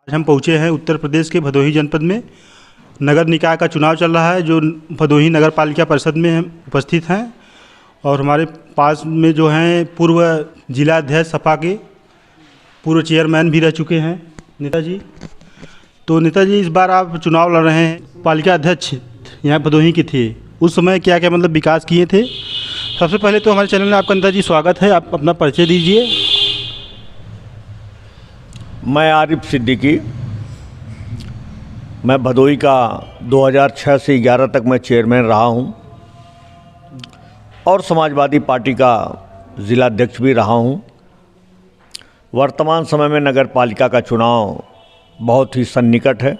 आज हम पहुँचे हैं उत्तर प्रदेश के भदोही जनपद में। नगर निकाय का चुनाव चल रहा है जो भदोही नगर पालिका परिषद में हम उपस्थित हैं और हमारे पास में जो हैं पूर्व जिला अध्यक्ष सपा के पूर्व चेयरमैन भी रह चुके हैं नेताजी। तो नेताजी, इस बार आप चुनाव लड़ रहे हैं, पालिका अध्यक्ष यहाँ भदोही के थे, उस समय क्या क्या मतलब विकास किए थे? सबसे पहले तो हमारे चैनल में आपका नेताजी स्वागत है, आप अपना परिचय दीजिए। मैं आरिफ सिद्दीकी, मैं भदोही का 2006 से 11 तक मैं चेयरमैन रहा हूं और समाजवादी पार्टी का ज़िला अध्यक्ष भी रहा हूं। वर्तमान समय में नगर पालिका का चुनाव बहुत ही सन्निकट है।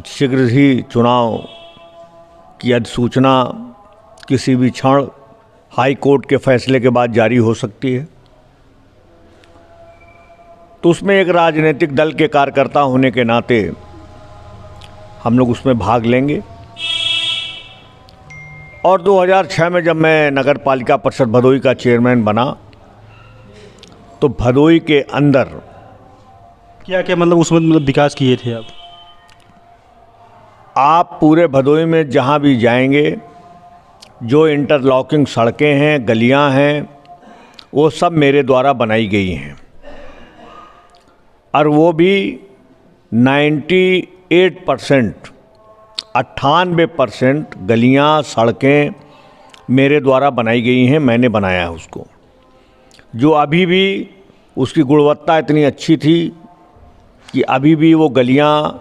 शीघ्र ही चुनाव की अधिसूचना किसी भी क्षण हाई कोर्ट के फैसले के बाद जारी हो सकती है, तो उसमें एक राजनीतिक दल के कार्यकर्ता होने के नाते हम लोग उसमें भाग लेंगे। और 2006 में जब मैं नगर पालिका परिषद भदोही का चेयरमैन बना तो भदोही के अंदर क्या क्या मतलब उसमें विकास किए थे आप पूरे भदोही में जहाँ भी जाएंगे, जो इंटरलॉकिंग सड़कें हैं, गलियाँ हैं, वो सब मेरे द्वारा बनाई गई हैं और वो भी 98% 98% गलियाँ सड़कें मेरे द्वारा बनाई गई हैं, मैंने बनाया है उसको। जो अभी भी उसकी गुणवत्ता इतनी अच्छी थी कि अभी भी वो गलियाँ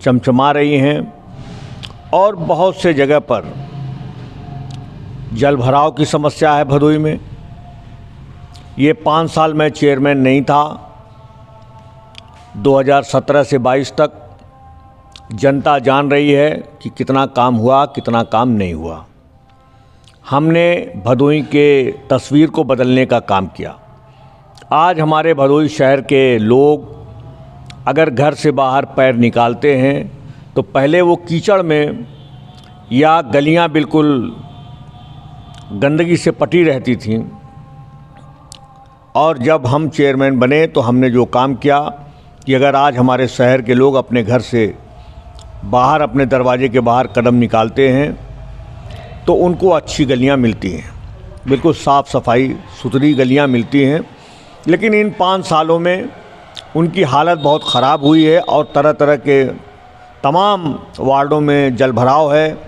चमचमा रही हैं और बहुत से जगह पर जल भराव की समस्या है भदोही में। ये 5 साल मैं चेयरमैन नहीं था, 2017 से 22 तक जनता जान रही है कि कितना काम हुआ, कितना काम नहीं हुआ। हमने भदोही के तस्वीर को बदलने का काम किया। आज हमारे भदोही शहर के लोग अगर घर से बाहर पैर निकालते हैं तो पहले वो कीचड़ में या गलियां बिल्कुल गंदगी से पटी रहती थीं, और जब हम चेयरमैन बने तो हमने जो काम किया कि अगर आज हमारे शहर के लोग अपने घर से बाहर, अपने दरवाजे के बाहर कदम निकालते हैं तो उनको अच्छी गलियां मिलती हैं, बिल्कुल साफ़ सफाई सुथरी गलियां मिलती हैं। लेकिन इन 5 सालों में उनकी हालत बहुत ख़राब हुई है और तरह तरह के तमाम वार्डों में जल भराव है,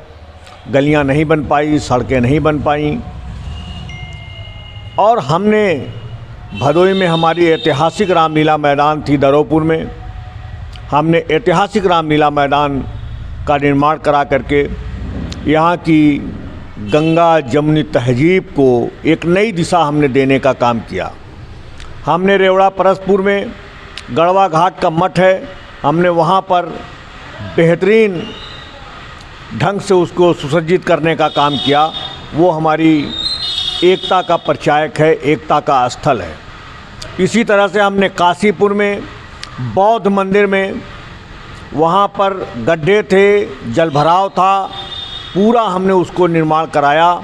गलियां नहीं बन पाई, सड़कें नहीं बन पाई। और हमने भदोही में हमारी ऐतिहासिक रामलीला मैदान थी दरोपुर में, हमने ऐतिहासिक रामलीला मैदान का निर्माण करा करके यहाँ की गंगा जमुनी तहजीब को एक नई दिशा हमने देने का काम किया। हमने रेवड़ा परसपुर में गढ़वा घाट का मठ है, हमने वहाँ पर बेहतरीन ढंग से उसको सुसज्जित करने का काम किया। वो हमारी एकता का परिचायक है, एकता का स्थल है। इसी तरह से हमने काशीपुर में बौद्ध मंदिर में, वहाँ पर गड्ढे थे, जल भराव था, पूरा हमने उसको निर्माण कराया।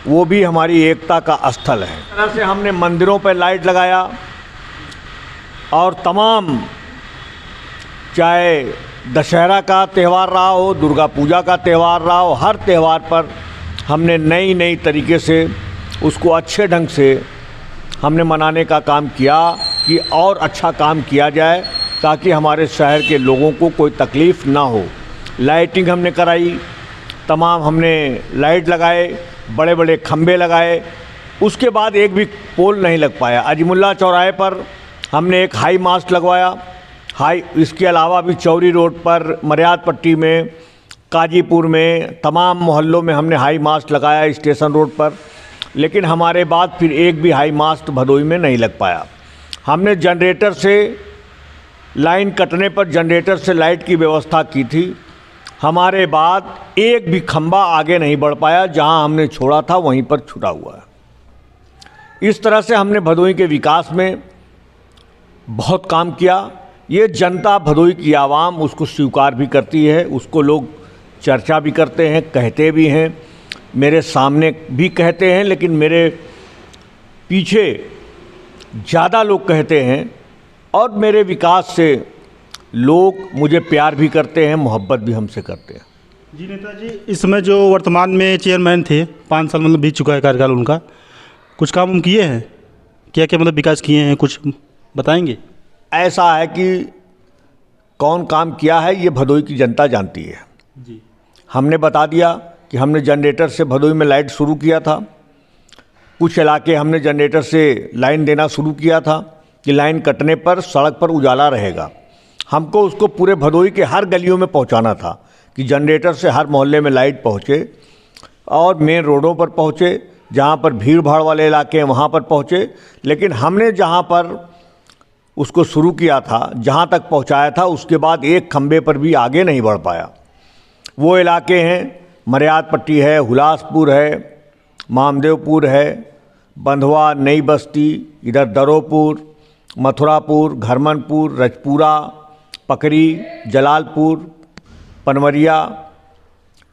वो भी हमारी एकता का स्थल है। इस तरह से हमने मंदिरों पर लाइट लगाया और तमाम, चाहे दशहरा का त्यौहार रहा हो, दुर्गा पूजा का त्यौहार रहा हो, हर त्यौहार पर हमने नई नई तरीके से उसको अच्छे ढंग से हमने मनाने का काम किया कि और अच्छा काम किया जाए ताकि हमारे शहर के लोगों को कोई तकलीफ़ ना हो। लाइटिंग हमने कराई, तमाम हमने लाइट लगाए, बड़े बड़े खंबे लगाए। उसके बाद एक भी पोल नहीं लग पाया। अजमुल्ला चौराहे पर हमने एक हाई मास्ट लगवाया, इसके अलावा भी चौरी रोड पर, मर्याद पट्टी में, काजीपुर में, तमाम मोहल्लों में हमने हाई मास्ट लगाया स्टेशन रोड पर। लेकिन हमारे बाद फिर एक भी हाई मास्ट भदोही में नहीं लग पाया। हमने जनरेटर से, लाइन कटने पर जनरेटर से लाइट की व्यवस्था की थी। हमारे बाद एक भी खंबा आगे नहीं बढ़ पाया, जहां हमने छोड़ा था वहीं पर छूटा हुआ है। इस तरह से हमने भदोही के विकास में बहुत काम किया। ये जनता, भदोही की आवाम उसको स्वीकार भी करती है, उसको लोग चर्चा भी करते हैं, कहते भी हैं, मेरे सामने भी कहते हैं, लेकिन मेरे पीछे ज़्यादा लोग कहते हैं और मेरे विकास से लोग मुझे प्यार भी करते हैं, मोहब्बत भी हमसे करते हैं। जी नेताजी, इस समय जो वर्तमान में चेयरमैन थे, 5 साल मतलब बीत चुका है कार्यकाल उनका, कुछ काम उन किए हैं? क्या क्या मतलब विकास किए हैं, कुछ बताएंगे? ऐसा है कि कौन काम किया है ये भदोई की जनता जानती है। जी। हमने बता दिया कि हमने जनरेटर से भदोई में लाइट शुरू किया था। कुछ इलाके हमने जनरेटर से लाइन देना शुरू किया था कि लाइन कटने पर सड़क पर उजाला रहेगा। हमको उसको पूरे भदोई के हर गलियों में पहुंचाना था कि जनरेटर से हर मोहल्ले में लाइट पहुंचे और मेन रोडों पर पहुंचे, जहां पर भीड़ भाड़ वाले इलाके हैं वहां पर पहुंचे। लेकिन हमने जहां पर उसको शुरू किया था, जहां तक पहुंचाया था, उसके बाद एक खंबे पर भी आगे नहीं बढ़ पाया। वो इलाके हैं, मर्याद पट्टी है, हुलासपुर है, मामदेवपुर है, बंधवा, नई बस्ती, इधर दरोपुर, मथुरापुर, घरमनपुर, रजपुरा, पकरी, जलालपुर, पनवरिया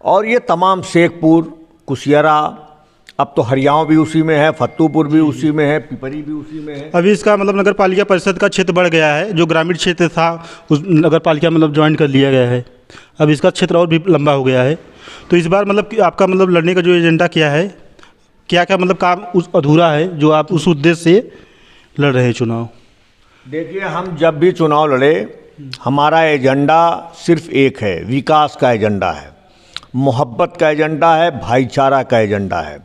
और ये तमाम शेखपुर, कुशियरा, अब तो हरियाणा भी उसी में है, फत्तूपुर भी उसी में है, पिपरी भी उसी में है। अभी इसका मतलब नगर पालिका परिषद का क्षेत्र बढ़ गया है, जो ग्रामीण क्षेत्र था उस नगर पालिका मतलब ज्वाइन कर लिया गया है। अब इसका क्षेत्र और भी लंबा हो गया है। तो इस बार मतलब कि आपका मतलब लड़ने का जो एजेंडा क्या है, क्या क्या मतलब काम उस अधूरा है जो आप उस उद्देश्य से लड़ रहे हैं चुनाव? देखिए, हम जब भी चुनाव लड़े, हमारा एजेंडा सिर्फ एक है, विकास का एजेंडा है, मोहब्बत का एजेंडा है, भाईचारा का एजेंडा है।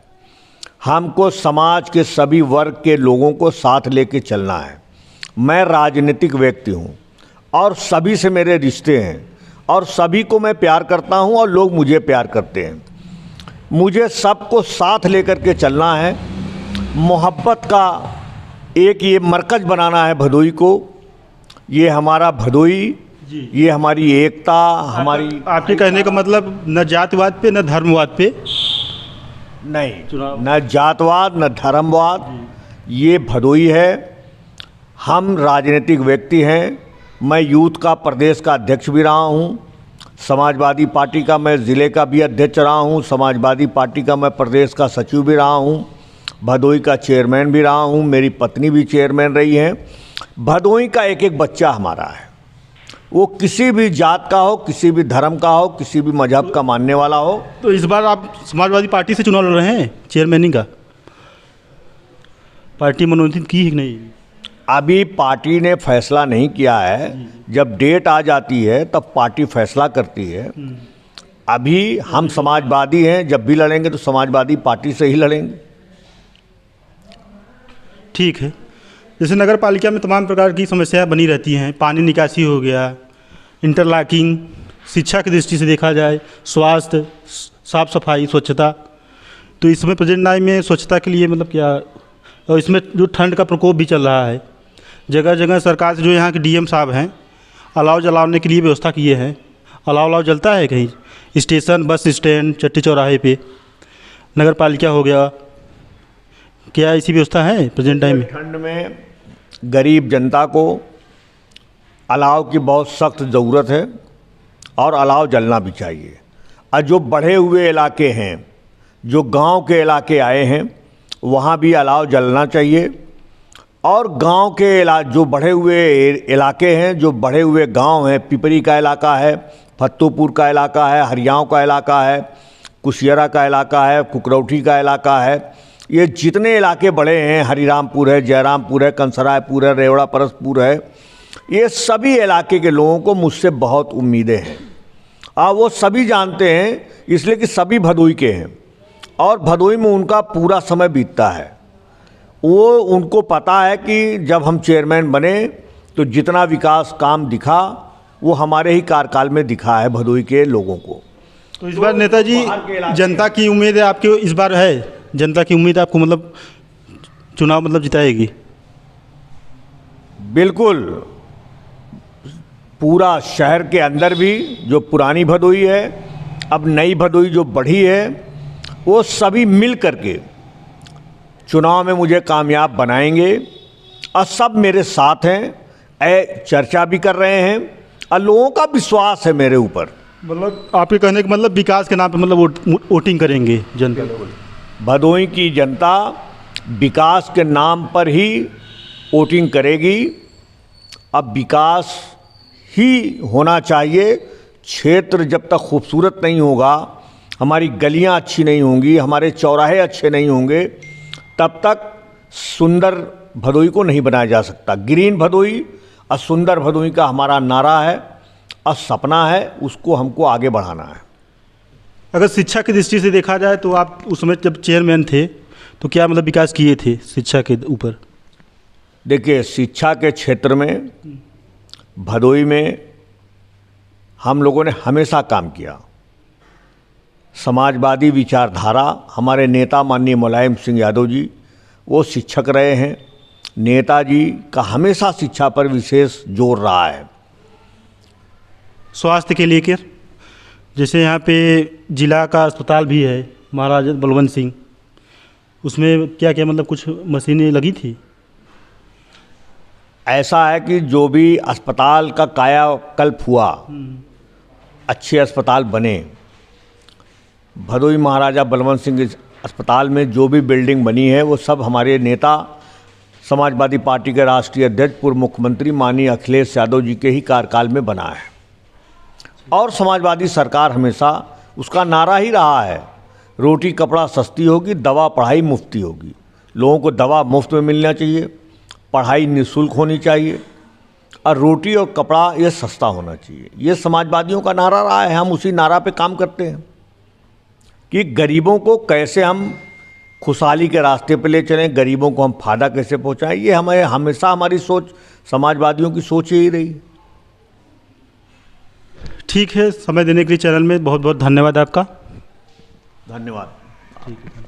हमको समाज के सभी वर्ग के लोगों को साथ लेके चलना है। मैं राजनीतिक व्यक्ति हूँ और सभी से मेरे रिश्ते हैं और सभी को मैं प्यार करता हूँ और लोग मुझे प्यार करते हैं। मुझे सबको साथ लेकर के चलना है। मोहब्बत का एक ये मरकज़ बनाना है भदोई को। ये हमारा भदोई, ये हमारी एकता, हमारी। आपके कहने का मतलब न जातिवाद पे न धर्मवाद पे नहीं, न जातवाद न धर्मवाद, ये भदोई है। हम राजनीतिक व्यक्ति हैं। मैं यूथ का प्रदेश का अध्यक्ष भी रहा हूँ, समाजवादी पार्टी का मैं ज़िले का भी अध्यक्ष रहा हूँ, समाजवादी पार्टी का मैं प्रदेश का सचिव भी रहा हूँ, भदोई का चेयरमैन भी रहा हूँ, मेरी पत्नी भी चेयरमैन रही है। भदोई का एक एक बच्चा हमारा है, वो किसी भी जात का हो, किसी भी धर्म का हो, किसी भी मजहब का मानने वाला हो। तो इस बार आप समाजवादी पार्टी से चुनाव लड़ रहे हैं चेयरमैनिंग का? पार्टी मनोनीत की है कि नहीं? अभी पार्टी ने फैसला नहीं किया है। जब डेट आ जाती है तब पार्टी फैसला करती है। अभी हम समाजवादी हैं, जब भी लड़ेंगे तो समाजवादी पार्टी से ही लड़ेंगे। ठीक है। जैसे नगर पालिका में तमाम प्रकार की समस्याएं बनी रहती हैं, पानी निकासी हो गया, इंटरलॉकिंग, शिक्षा की दृष्टि से देखा जाए, स्वास्थ्य, साफ सफाई, स्वच्छता। तो इसमें प्रेजेंट टाइम में स्वच्छता के लिए मतलब क्या, और इसमें जो ठंड का प्रकोप भी चल रहा है, जगह जगह सरकार से जो यहाँ के डीएम साहब हैं अलाव जलाने के लिए व्यवस्था किए हैं। अलाव जलता है कहीं स्टेशन, बस स्टैंड, चट्टी चौराहे पे, नगर पालिका हो गया, क्या ऐसी व्यवस्था है प्रेजेंट टाइम में? ठंड में गरीब जनता को अलाव की बहुत सख्त ज़रूरत है और अलाव जलना भी चाहिए। और जो बढ़े हुए इलाके हैं, जो गांव के इलाके आए हैं, वहाँ भी अलाव जलना चाहिए। और गांव के जो बढ़े हुए इलाके हैं, जो बढ़े हुए गांव हैं, पिपरी का इलाका है, फत्तूपुर का इलाका है, हरियाणा का इलाका है, कुशियरा का इलाका है, कुकरौठी का इलाका है, ये जितने इलाके बड़े हैं, हरिरामपुर है, जयरामपुर है, कंसरायपुर है, रेवड़ा परसपुर है, ये सभी इलाके के लोगों को मुझसे बहुत उम्मीदें हैं। वो सभी जानते हैं, इसलिए कि सभी भदोई के हैं और भदोई में उनका पूरा समय बीतता है। वो उनको पता है कि जब हम चेयरमैन बने तो जितना विकास काम दिखा वो हमारे ही कार्यकाल में दिखा है भदोई के लोगों को। तो इस बार नेताजी जनता की उम्मीद है आपके, इस बार है जनता की उम्मीद आपको मतलब चुनाव मतलब जिताएगी? बिल्कुल। पूरा शहर के अंदर भी जो पुरानी भदोई है, अब नई भदोई जो बढ़ी है, वो सभी मिल करके चुनाव में मुझे कामयाब बनाएंगे और सब मेरे साथ हैं, चर्चा भी कर रहे हैं और लोगों का विश्वास है मेरे ऊपर। मतलब आपके कहने का मतलब विकास के नाम पे मतलब वोटिंग करेंगे जनता? भदोई की जनता विकास के नाम पर ही वोटिंग करेगी अब विकास ही होना चाहिए। क्षेत्र जब तक खूबसूरत नहीं होगा, हमारी गलियां अच्छी नहीं होंगी, हमारे चौराहे अच्छे नहीं होंगे, तब तक सुंदर भदोही को नहीं बनाया जा सकता। ग्रीन भदोही और सुंदर भदोही का हमारा नारा है और सपना है, उसको हमको आगे बढ़ाना है। अगर शिक्षा की दृष्टि से देखा जाए तो आप उस समय जब चेयरमैन थे तो क्या मतलब विकास किए थे शिक्षा के ऊपर? देखिए, शिक्षा के क्षेत्र में भदोही में हम लोगों ने हमेशा काम किया। समाजवादी विचारधारा, हमारे नेता माननीय मुलायम सिंह यादव जी वो शिक्षक रहे हैं। नेताजी का हमेशा शिक्षा पर विशेष जोर रहा है। स्वास्थ्य के लेकर जैसे यहाँ पे जिला का अस्पताल भी है महाराजा बलवंत सिंह, उसमें क्या क्या मतलब कुछ मशीनें लगी थी? ऐसा है कि जो भी अस्पताल का कायाकल्प हुआ, अच्छे अस्पताल बने। भदोही महाराजा बलवंत सिंह अस्पताल में जो भी बिल्डिंग बनी है वो सब हमारे नेता समाजवादी पार्टी के राष्ट्रीय अध्यक्ष पूर्व मुख्यमंत्री माननीय अखिलेश यादव जी के ही कार्यकाल में बना है। और समाजवादी सरकार हमेशा उसका नारा ही रहा है, रोटी कपड़ा सस्ती होगी, दवा पढ़ाई मुफ्ती होगी। लोगों को दवा मुफ्त में मिलना चाहिए, पढ़ाई निःशुल्क होनी चाहिए और रोटी और कपड़ा ये सस्ता होना चाहिए। ये समाजवादियों का नारा रहा है। हम उसी नारा पे काम करते हैं कि गरीबों को कैसे हम खुशहाली के रास्ते पे ले चलें, गरीबों को हम फ़ायदा कैसे पहुंचाएं। ये हमें हमेशा हमारी सोच, समाजवादियों की सोच यही रही। ठीक है, समय देने के लिए चैनल में बहुत बहुत धन्यवाद आपका। धन्यवाद। ठीक है।